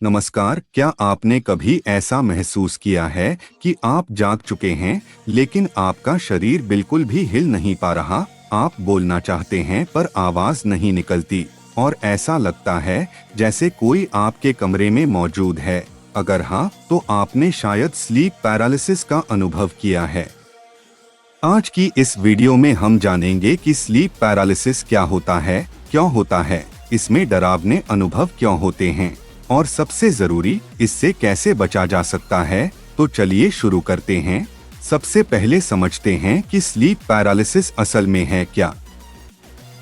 नमस्कार। क्या आपने कभी ऐसा महसूस किया है कि आप जाग चुके हैं लेकिन आपका शरीर बिल्कुल भी हिल नहीं पा रहा? आप बोलना चाहते हैं पर आवाज नहीं निकलती और ऐसा लगता है जैसे कोई आपके कमरे में मौजूद है। अगर हाँ, तो आपने शायद स्लीप पैरालिसिस का अनुभव किया है। आज की इस वीडियो में हम जानेंगे कि स्लीप पैरालिसिस क्या होता है, क्यों होता है, इसमें डरावने अनुभव क्यों होते हैं और सबसे जरूरी, इससे कैसे बचा जा सकता है। तो चलिए शुरू करते हैं। सबसे पहले समझते हैं कि स्लीप पैरालिसिस असल में है क्या।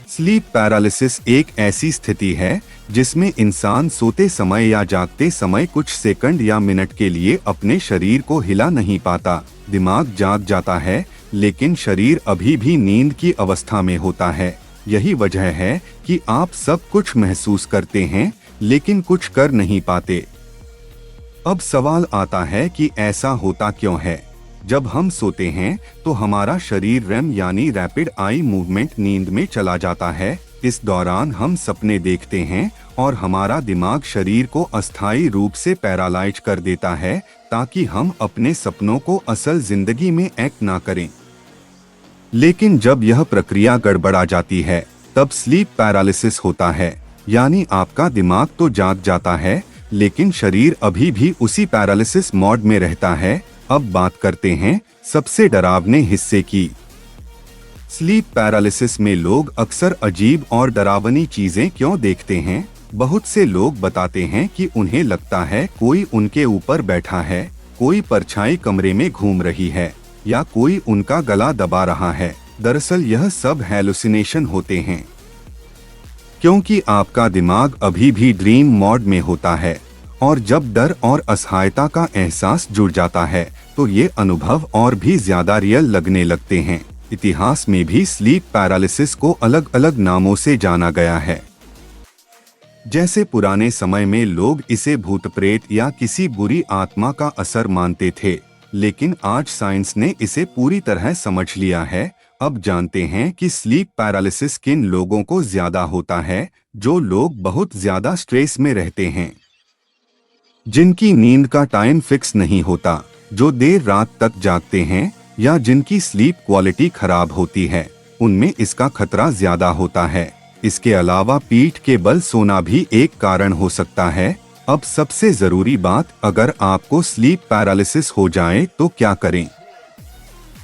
स्लीप पैरालिसिस एक ऐसी स्थिति है जिसमें इंसान सोते समय या जागते समय कुछ सेकंड या मिनट के लिए अपने शरीर को हिला नहीं पाता। दिमाग जाग जाता है लेकिन शरीर अभी भी नींद की अवस्था में होता है। यही वजह है कि आप सब कुछ महसूस करते हैं लेकिन कुछ कर नहीं पाते। अब सवाल आता है कि ऐसा होता क्यों है। जब हम सोते हैं तो हमारा शरीर रेम यानी रैपिड आई मूवमेंट नींद में चला जाता है। इस दौरान हम सपने देखते हैं और हमारा दिमाग शरीर को अस्थायी रूप से पैरालाइज कर देता है ताकि हम अपने सपनों को असल जिंदगी में एक्ट ना करें। लेकिन जब यह प्रक्रिया गड़बड़ा जाती है तब स्लीप पैरालिसिस होता है, यानी आपका दिमाग तो जाग जाता है लेकिन शरीर अभी भी उसी पैरालिसिस मोड में रहता है। अब बात करते हैं सबसे डरावने हिस्से की। स्लीप पैरालिसिस में लोग अक्सर अजीब और डरावनी चीजें क्यों देखते हैं। बहुत से लोग बताते हैं कि उन्हें लगता है कोई उनके ऊपर बैठा है, कोई परछाई कमरे में घूम रही है या कोई उनका गला दबा रहा है। दरअसल यह सब हैलुसिनेशन होते हैं क्योंकि आपका दिमाग अभी भी ड्रीम मोड में होता है और जब डर और असहायता का एहसास जुड़ जाता है तो ये अनुभव और भी ज्यादा रियल लगने लगते हैं। इतिहास में भी स्लीप पैरालिसिस को अलग अलग नामों से जाना गया है। जैसे पुराने समय में लोग इसे भूत प्रेत या किसी बुरी आत्मा का असर मानते थे, लेकिन आज साइंस ने इसे पूरी तरह समझ लिया है। अब जानते हैं कि स्लीप पैरालिसिस किन लोगों को ज्यादा होता है। जो लोग बहुत ज्यादा स्ट्रेस में रहते हैं, जिनकी नींद का टाइम फिक्स नहीं होता, जो देर रात तक जागते हैं या जिनकी स्लीप क्वालिटी खराब होती है, उनमें इसका खतरा ज्यादा होता है। इसके अलावा पीठ के बल सोना भी एक कारण हो सकता है। अब सबसे जरूरी बात, अगर आपको स्लीप पैरालिसिस हो जाए तो क्या करें।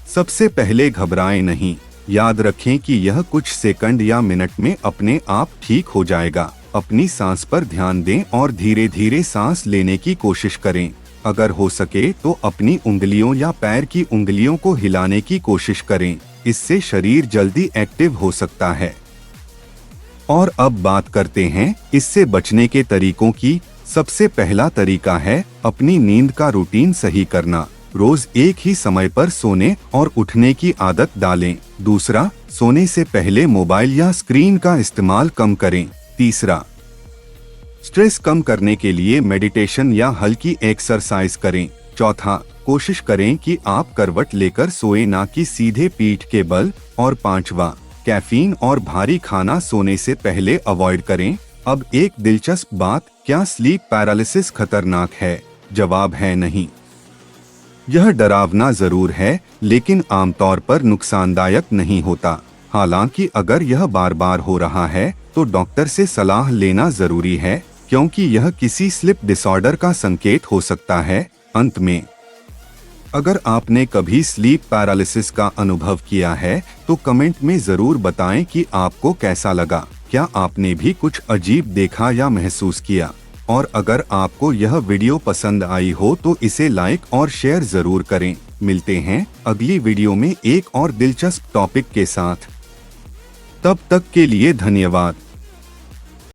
सबसे पहले घबराएं नहीं। याद रखें कि यह कुछ सेकंड या मिनट में अपने आप ठीक हो जाएगा। अपनी सांस पर ध्यान दें और धीरे धीरे सांस लेने की कोशिश करें। अगर हो सके तो अपनी उंगलियों या पैर की उंगलियों को हिलाने की कोशिश करें, इससे शरीर जल्दी एक्टिव हो सकता है। और अब बात करते हैं इससे बचने के तरीकों की। सबसे पहला तरीका है अपनी नींद का रूटीन सही करना। रोज एक ही समय पर सोने और उठने की आदत डालें। दूसरा, सोने से पहले मोबाइल या स्क्रीन का इस्तेमाल कम करें। तीसरा, स्ट्रेस कम करने के लिए मेडिटेशन या हल्की एक्सरसाइज करें। चौथा, कोशिश करें कि आप करवट लेकर सोए, ना कि सीधे पीठ के बल। और पांचवा, कैफीन और भारी खाना सोने से पहले अवॉइड करें। अब एक दिलचस्प बात, क्या स्लीप पैरालिसिस खतरनाक है? जवाब है नहीं। यह डरावना जरूर है लेकिन आमतौर पर नुकसानदायक नहीं होता। हालांकि अगर यह बार बार हो रहा है तो डॉक्टर से सलाह लेना जरूरी है, क्योंकि यह किसी स्लीप डिसऑर्डर का संकेत हो सकता है। अंत में, अगर आपने कभी स्लीप पैरालिसिस का अनुभव किया है तो कमेंट में जरूर बताएं कि आपको कैसा लगा। क्या आपने भी कुछ अजीब देखा या महसूस किया? और अगर आपको यह वीडियो पसंद आई हो तो इसे लाइक और शेयर जरूर करें। मिलते हैं अगली वीडियो में एक और दिलचस्प टॉपिक के साथ। तब तक के लिए धन्यवाद।